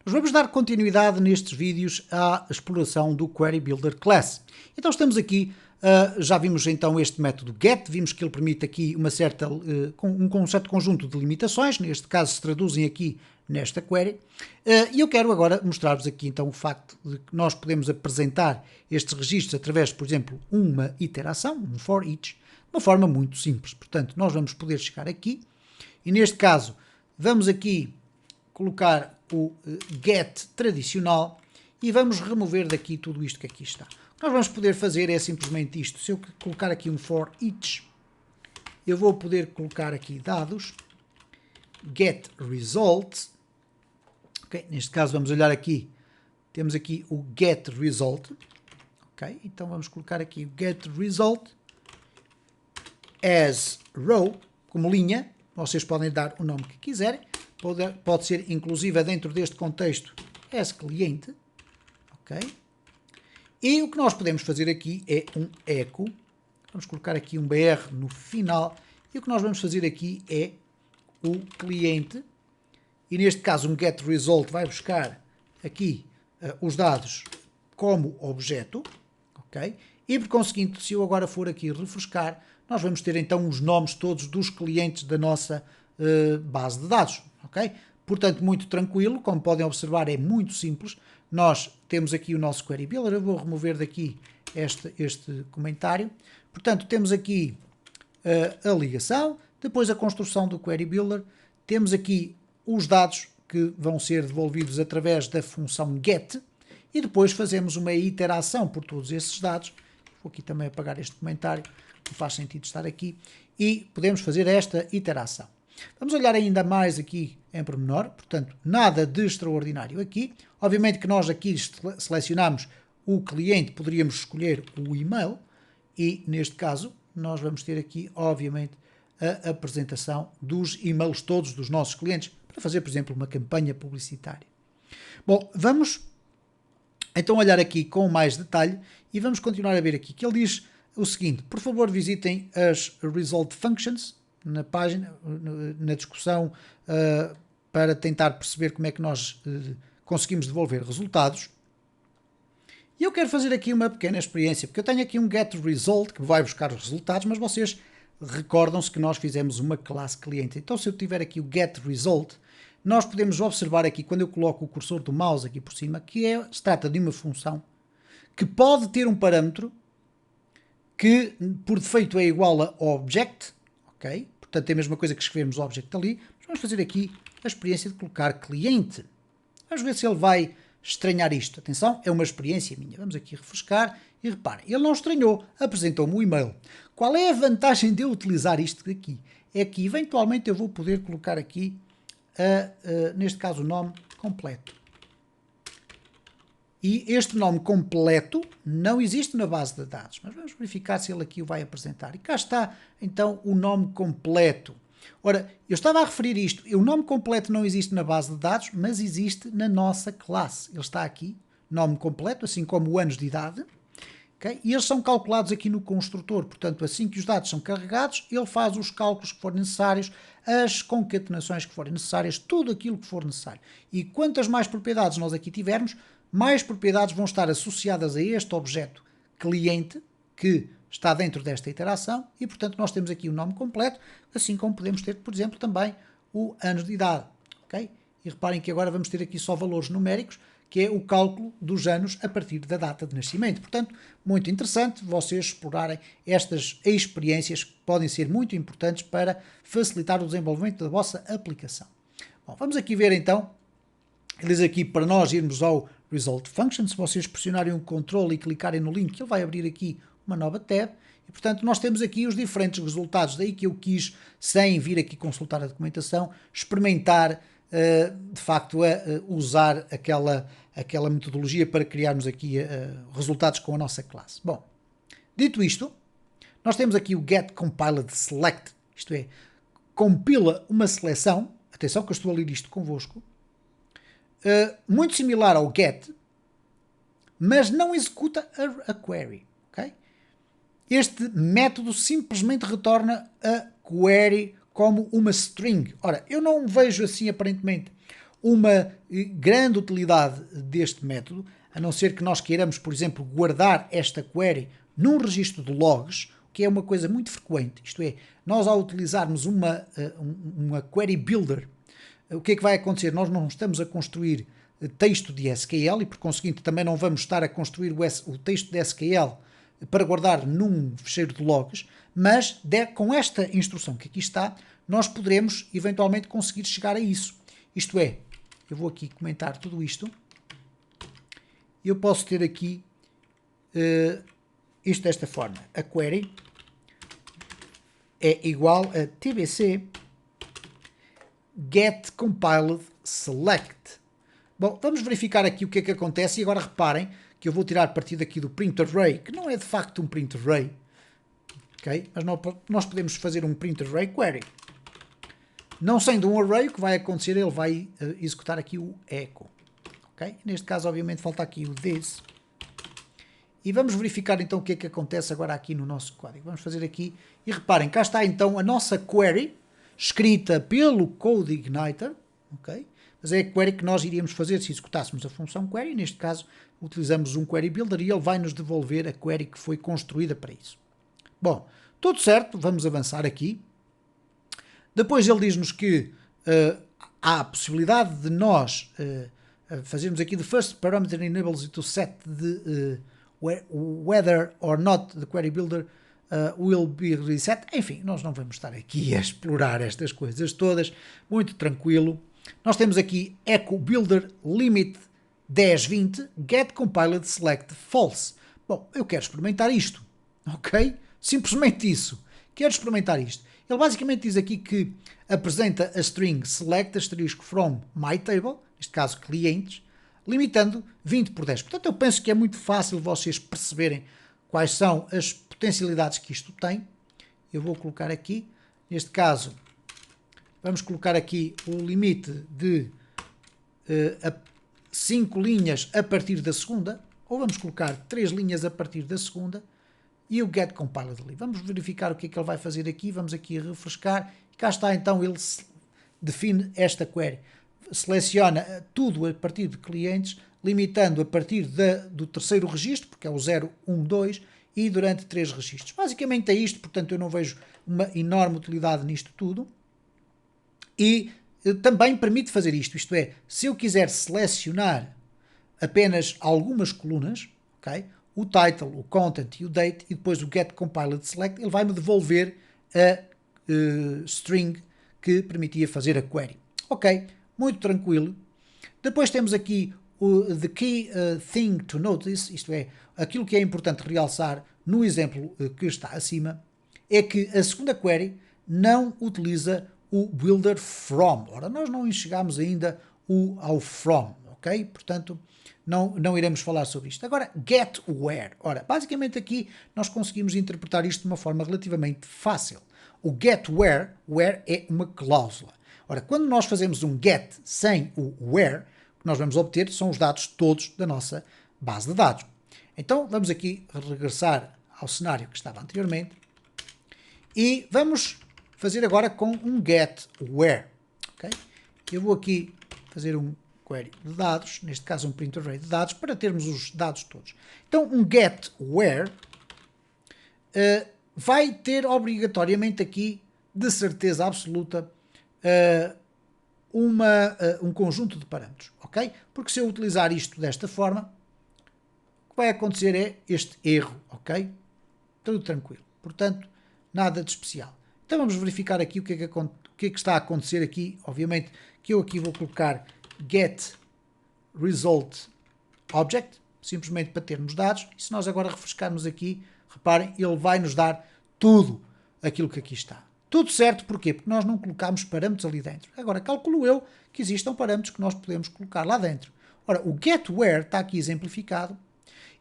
Nós vamos dar continuidade nestes vídeos à exploração do Query Builder Class. Então estamos aqui, já vimos então este método get, vimos que ele permite aqui um certo conjunto de limitações, neste caso se traduzem aqui nesta query, e eu quero agora mostrar-vos aqui então o facto de que nós podemos apresentar estes registros através, por exemplo, uma iteração, um for each, de uma forma muito simples. Portanto, nós vamos poder chegar aqui, e neste caso vamos aqui colocar o get tradicional e vamos remover daqui tudo isto que aqui está. O que nós vamos poder fazer é simplesmente isto. Se eu colocar aqui um for each, eu vou poder colocar aqui dados, get result, okay? Neste caso vamos olhar aqui, temos aqui o get result, okay? Então vamos colocar aqui o get result as row, como linha, vocês podem dar o nome que quiserem, pode ser inclusive dentro deste contexto as cliente, ok? E o que nós podemos fazer aqui é um echo, vamos colocar aqui um br no final, e o que nós vamos fazer aqui é o cliente, e neste caso um get result vai buscar aqui os dados como objeto, ok? E por conseguinte, se eu agora for aqui refrescar, nós vamos ter então os nomes todos dos clientes da nossa base de dados, ok? Portanto, muito tranquilo, como podem observar é muito simples, nós temos aqui o nosso Query Builder, eu vou remover daqui este comentário, portanto temos aqui a ligação, depois a construção do Query Builder, temos aqui os dados que vão ser devolvidos através da função get, e depois fazemos uma iteração por todos esses dados, vou aqui também apagar este comentário, não faz sentido estar aqui, e podemos fazer esta iteração. Vamos olhar ainda mais aqui em pormenor, portanto, nada de extraordinário aqui. Obviamente que nós aqui selecionamos o cliente, poderíamos escolher o e-mail, e neste caso nós vamos ter aqui, obviamente, a apresentação dos e-mails todos dos nossos clientes, para fazer, por exemplo, uma campanha publicitária. Bom, vamos então olhar aqui com mais detalhe, e vamos continuar a ver aqui, que ele diz o seguinte: por favor visitem as Result Functions na página, na discussão, para tentar perceber como é que nós conseguimos devolver resultados. E eu quero fazer aqui uma pequena experiência, porque eu tenho aqui um get result que vai buscar os resultados, mas vocês recordam-se que nós fizemos uma classe cliente. Então se eu tiver aqui o get result, nós podemos observar aqui, quando eu coloco o cursor do mouse aqui por cima, que se trata de uma função que pode ter um parâmetro que por defeito é igual a object, ok? Portanto é a mesma coisa que escrevemos object ali, mas vamos fazer aqui a experiência de colocar cliente. Vamos ver se ele vai estranhar isto. Atenção, é uma experiência minha. Vamos aqui refrescar e reparem, ele não estranhou, apresentou-me o e-mail. Qual é a vantagem de eu utilizar isto aqui? É que eventualmente eu vou poder colocar aqui, neste caso, o nome completo. E este nome completo não existe na base de dados, mas vamos verificar se ele aqui o vai apresentar. E cá está, então, o nome completo. Ora, eu estava a referir isto, o nome completo não existe na base de dados, mas existe na nossa classe. Ele está aqui, nome completo, assim como anos de idade, okay? E eles são calculados aqui no construtor, portanto, assim que os dados são carregados, ele faz os cálculos que forem necessários, as concatenações que forem necessárias, tudo aquilo que for necessário. E quantas mais propriedades nós aqui tivermos, mais propriedades vão estar associadas a este objeto cliente que está dentro desta iteração e, portanto, nós temos aqui o nome completo, assim como podemos ter, por exemplo, também o anos de idade. Okay? E reparem que agora vamos ter aqui só valores numéricos, que é o cálculo dos anos a partir da data de nascimento. Portanto, muito interessante vocês explorarem estas experiências que podem ser muito importantes para facilitar o desenvolvimento da vossa aplicação. Bom, vamos aqui ver então, ele diz aqui para nós irmos ao Result Function, se vocês pressionarem o Ctrl e clicarem no link, ele vai abrir aqui uma nova tab, e portanto nós temos aqui os diferentes resultados, daí que eu quis, sem vir aqui consultar a documentação, experimentar de facto a usar aquela metodologia para criarmos aqui resultados com a nossa classe. Bom, dito isto, nós temos aqui o Get Compiled Select, isto é, compila uma seleção, atenção que eu estou a ler isto convosco, muito similar ao get, mas não executa a query. Okay? Este método simplesmente retorna a query como uma string. Ora, eu não vejo assim aparentemente uma grande utilidade deste método, a não ser que nós queiramos, por exemplo, guardar esta query num registro de logs, que é uma coisa muito frequente. Isto é, nós ao utilizarmos uma query builder, o que é que vai acontecer? Nós não estamos a construir texto de SQL e, por conseguinte, também não vamos estar a construir o texto de SQL para guardar num fecheiro de logs, mas com esta instrução que aqui está, nós poderemos eventualmente conseguir chegar a isso. Isto é, eu vou aqui comentar tudo isto. Eu posso ter aqui isto desta forma. A query é igual a tbc get compiled select. Bom, vamos verificar aqui o que é que acontece e agora reparem que eu vou tirar partido aqui do print array, que não é de facto um print array, ok? Mas nós podemos fazer um print array query. Não sendo um array, o que vai acontecer, ele vai executar aqui o echo, ok? Neste caso, obviamente, falta aqui o this. E vamos verificar então o que é que acontece agora aqui no nosso código. Vamos fazer aqui, e reparem, cá está então a nossa query, escrita pelo CodeIgniter, ok? Mas é a query que nós iríamos fazer se executássemos a função query. Neste caso, utilizamos um query builder e ele vai nos devolver a query que foi construída para isso. Bom, tudo certo, vamos avançar aqui. Depois ele diz-nos que há a possibilidade de nós fazermos aqui the first parameter enables you to set the whether or not the query builder will be reset. Enfim, nós não vamos estar aqui a explorar estas coisas todas, muito tranquilo. Nós temos aqui echo builder limit 1020 get compiled select false. Bom, eu quero experimentar isto, ok? Simplesmente isso. Quero experimentar isto. Ele basicamente diz aqui que apresenta a string select asterisco from my table, neste caso clientes, limitando 20 por 10. Portanto, eu penso que é muito fácil vocês perceberem quais são as potencialidades que isto tem. Eu vou colocar aqui, neste caso, vamos colocar aqui o limite de 5 linhas a partir da segunda, ou vamos colocar 3 linhas a partir da segunda, e o get compiled ali. Vamos verificar o que é que ele vai fazer aqui, vamos aqui refrescar, e cá está então, ele define esta query. Seleciona tudo a partir de clientes, limitando a partir do terceiro registro, porque é o 0, 1, 2, e durante 3 registros. Basicamente é isto, portanto eu não vejo uma enorme utilidade nisto tudo. E também permite fazer isto é, se eu quiser selecionar apenas algumas colunas, ok? O title, o content e o date, e depois o get compiled select, ele vai-me devolver a string que permitia fazer a query. Ok, muito tranquilo. Depois temos aqui o the key thing to notice, isto é, aquilo que é importante realçar no exemplo que está acima, é que a segunda query não utiliza o builder from. Ora, nós não chegámos ainda ao from, ok? Portanto, não iremos falar sobre isto. Agora, get where. Ora, basicamente aqui nós conseguimos interpretar isto de uma forma relativamente fácil. O get where é uma cláusula. Ora, quando nós fazemos um get sem o where, o que nós vamos obter são os dados todos da nossa base de dados. Então, vamos aqui regressar ao cenário que estava anteriormente e vamos fazer agora com um get where. Okay? Eu vou aqui fazer um query de dados, neste caso um print array de dados, para termos os dados todos. Então, um get where vai ter obrigatoriamente aqui, de certeza absoluta, um conjunto de parâmetros, ok? Porque se eu utilizar isto desta forma, o que vai acontecer é este erro, ok? Tudo tranquilo. Portanto, nada de especial. Então vamos verificar aqui o que é que está a acontecer aqui. Obviamente que eu aqui vou colocar get result object, simplesmente para termos dados. E se nós agora refrescarmos aqui, reparem, ele vai nos dar tudo aquilo que aqui está. Tudo certo, porquê? Porque nós não colocamos parâmetros ali dentro. Agora, calculo eu que existam parâmetros que nós podemos colocar lá dentro. Ora, o get where está aqui exemplificado.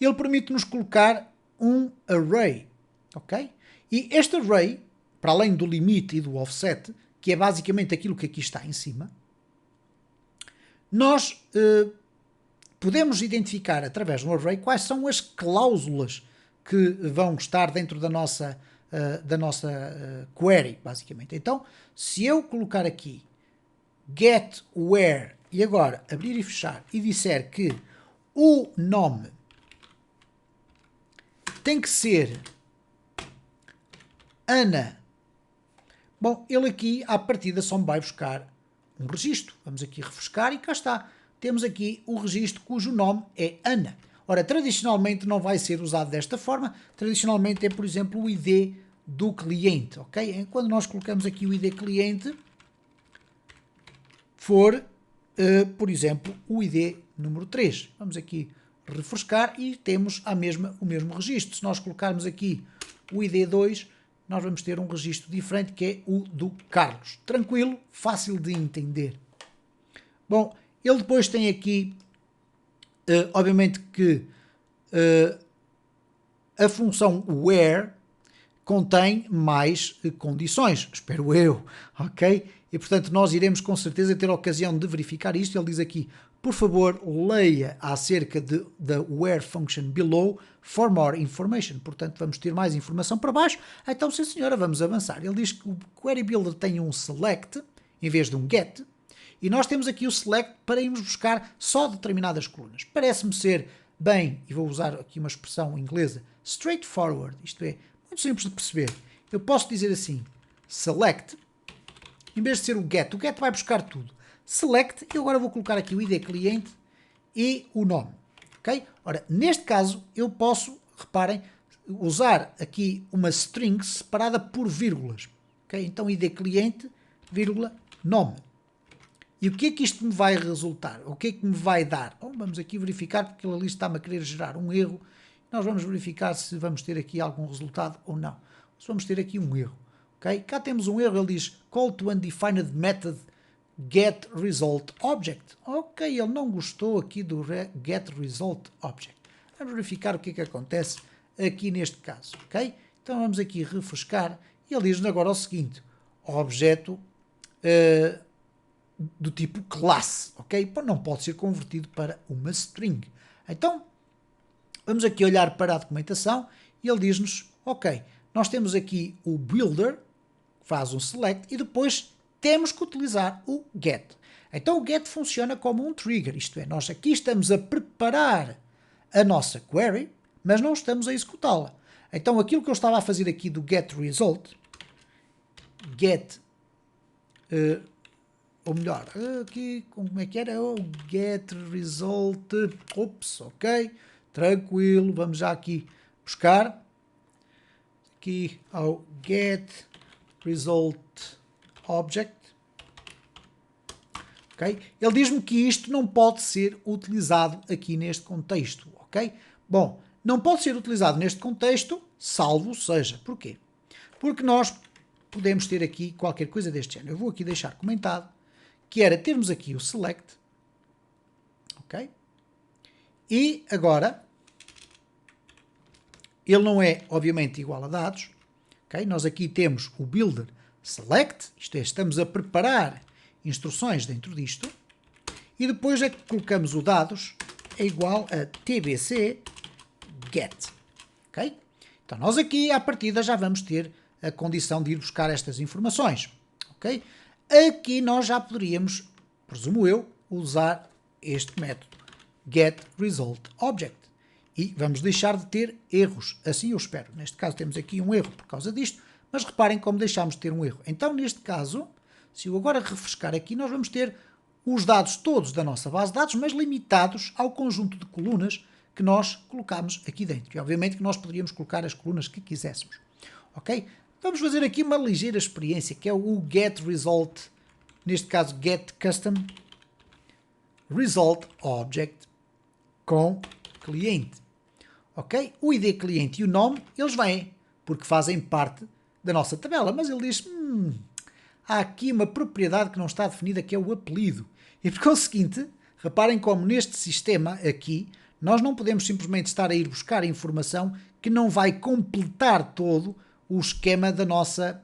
Ele permite-nos colocar um array, ok? E este array, para além do limite e do offset, que é basicamente aquilo que aqui está em cima, nós podemos identificar através do array quais são as cláusulas que vão estar dentro da nossa query, basicamente. Então, se eu colocar aqui get where e agora abrir e fechar e disser que o nome tem que ser Ana, bom, ele aqui à partida só me vai buscar um registro. Vamos aqui refrescar e cá está. Temos aqui o registro cujo nome é Ana. Ora, tradicionalmente não vai ser usado desta forma. Tradicionalmente é, por exemplo, o ID do cliente, ok? Quando nós colocamos aqui o ID cliente, for, por exemplo, o ID número 3. Vamos aqui refrescar e temos o mesmo registro. Se nós colocarmos aqui o ID 2, nós vamos ter um registro diferente que é o do Carlos. Tranquilo, fácil de entender. Bom, ele depois tem aqui, obviamente que a função where contém mais condições, espero eu, ok? E portanto nós iremos com certeza ter a ocasião de verificar isto. Ele diz aqui, por favor, leia acerca da where function below for more information. Portanto, vamos ter mais informação para baixo. Então, sim senhora, vamos avançar. Ele diz que o Query Builder tem um select em vez de um get. E nós temos aqui o select para irmos buscar só determinadas colunas. Parece-me ser bem, e vou usar aqui uma expressão inglesa, straightforward. Isto é, muito simples de perceber. Eu posso dizer assim, select, em vez de ser o get vai buscar tudo. Select, e agora vou colocar aqui o ID cliente e o nome, ok? Ora, neste caso, eu posso, reparem, usar aqui uma string separada por vírgulas, ok? Então, ID cliente, vírgula, nome. E o que é que isto me vai resultar? O que é que me vai dar? Bom, vamos aqui verificar, porque ele ali está-me a querer gerar um erro. Nós vamos verificar se vamos ter aqui algum resultado ou não. Se vamos ter aqui um erro, ok? Cá temos um erro, ele diz call to undefined method get result object. Ok, ele não gostou aqui do get result object. Vamos verificar o que é que acontece aqui neste caso, ok? Então vamos aqui refrescar e ele diz-nos agora o seguinte, objeto do tipo classe, ok? Não pode ser convertido para uma string. Então, vamos aqui olhar para a documentação e ele diz-nos, ok, nós temos aqui o builder, que faz um select, e depois temos que utilizar o get. Então o get funciona como um trigger, isto é, nós aqui estamos a preparar a nossa query, mas não estamos a executá-la. Então aquilo que eu estava a fazer aqui do get result, ou melhor, aqui como é que era? O get result, ops, ok, tranquilo, vamos já aqui buscar, aqui ao get result object, ok? Ele diz-me que isto não pode ser utilizado aqui neste contexto, ok? Bom, não pode ser utilizado neste contexto, salvo seja, porquê? Porque nós podemos ter aqui qualquer coisa deste género. Eu vou aqui deixar comentado, que era termos aqui o select, ok? E agora, ele não é, obviamente, igual a dados, ok? Nós aqui temos o builder select, isto é, estamos a preparar instruções dentro disto, e depois é que colocamos o dados é igual a tbc get, ok? Então nós aqui, à partida, já vamos ter a condição de ir buscar estas informações, ok? Aqui nós já poderíamos, presumo eu, usar este método getResultObject e vamos deixar de ter erros, assim eu espero. Neste caso temos aqui um erro por causa disto, mas reparem como deixámos de ter um erro. Então neste caso, se eu agora refrescar aqui, nós vamos ter os dados todos da nossa base de dados, mas limitados ao conjunto de colunas que nós colocamos aqui dentro. E obviamente que nós poderíamos colocar as colunas que quiséssemos, ok? Vamos fazer aqui uma ligeira experiência, que é o getResult, neste caso getCustomResultObject com cliente. Ok? O ID cliente e o nome, eles vêm, porque fazem parte da nossa tabela, mas ele diz, há aqui uma propriedade que não está definida, que é o apelido. E por conseguinte, reparem como neste sistema aqui, nós não podemos simplesmente estar a ir buscar informação que não vai completar todo o esquema da nossa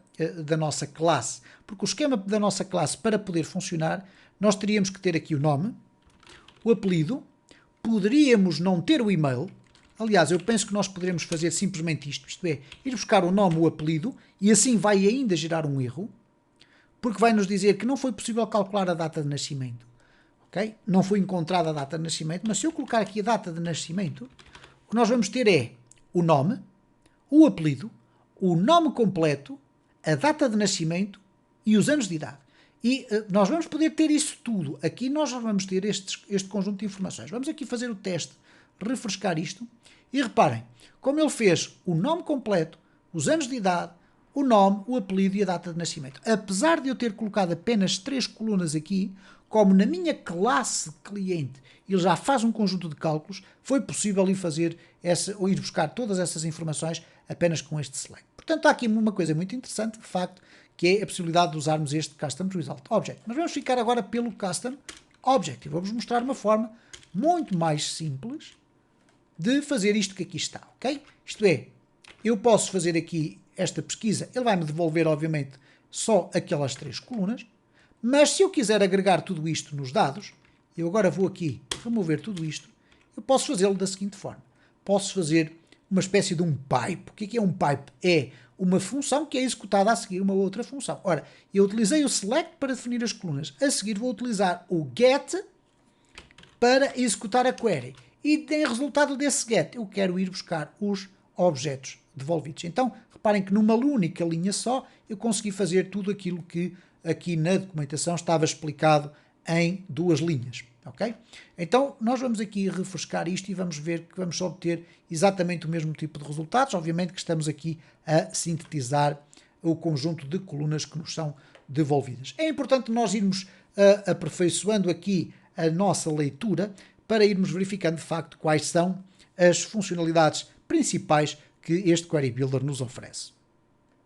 classe. Porque o esquema da nossa classe, para poder funcionar, nós teríamos que ter aqui o nome, o apelido, poderíamos não ter o e-mail. Aliás, eu penso que nós poderemos fazer simplesmente isto é, ir buscar o nome, o apelido, e assim vai ainda gerar um erro, porque vai nos dizer que não foi possível calcular a data de nascimento. ok? Não foi encontrada a data de nascimento, mas se eu colocar aqui a data de nascimento, o que nós vamos ter é o nome, o apelido, o nome completo, a data de nascimento e os anos de idade. E nós vamos poder ter isso tudo. Aqui nós vamos ter este conjunto de informações. Vamos aqui fazer o teste, refrescar isto. E reparem, como ele fez o nome completo, os anos de idade, o nome, o apelido e a data de nascimento. Apesar de eu ter colocado apenas 3 colunas aqui, como na minha classe cliente ele já faz um conjunto de cálculos, foi possível ir fazer ou ir buscar todas essas informações apenas com este select. Portanto, há aqui uma coisa muito interessante, de facto, que é a possibilidade de usarmos este Custom Result Object. Mas vamos ficar agora pelo Custom Object e vou-vos mostrar uma forma muito mais simples de fazer isto que aqui está, ok? Isto é, eu posso fazer aqui esta pesquisa, ele vai-me devolver, obviamente, só aquelas 3 colunas, mas se eu quiser agregar tudo isto nos dados, eu agora vou aqui remover tudo isto, eu posso fazê-lo da seguinte forma. Posso fazer uma espécie de um pipe. O que é um pipe? É uma função que é executada a seguir uma outra função. Ora, eu utilizei o select para definir as colunas. A seguir vou utilizar o get para executar a query. E em resultado desse get, eu quero ir buscar os objetos devolvidos. Então, reparem que numa única linha só, eu consegui fazer tudo aquilo que aqui na documentação estava explicado em 2 linhas. Ok? Então, nós vamos aqui refrescar isto e vamos ver que vamos obter exatamente o mesmo tipo de resultados. Obviamente que estamos aqui a sintetizar o conjunto de colunas que nos são devolvidas. É importante nós irmos aperfeiçoando aqui a nossa leitura para irmos verificando de facto quais são as funcionalidades principais que este Query Builder nos oferece.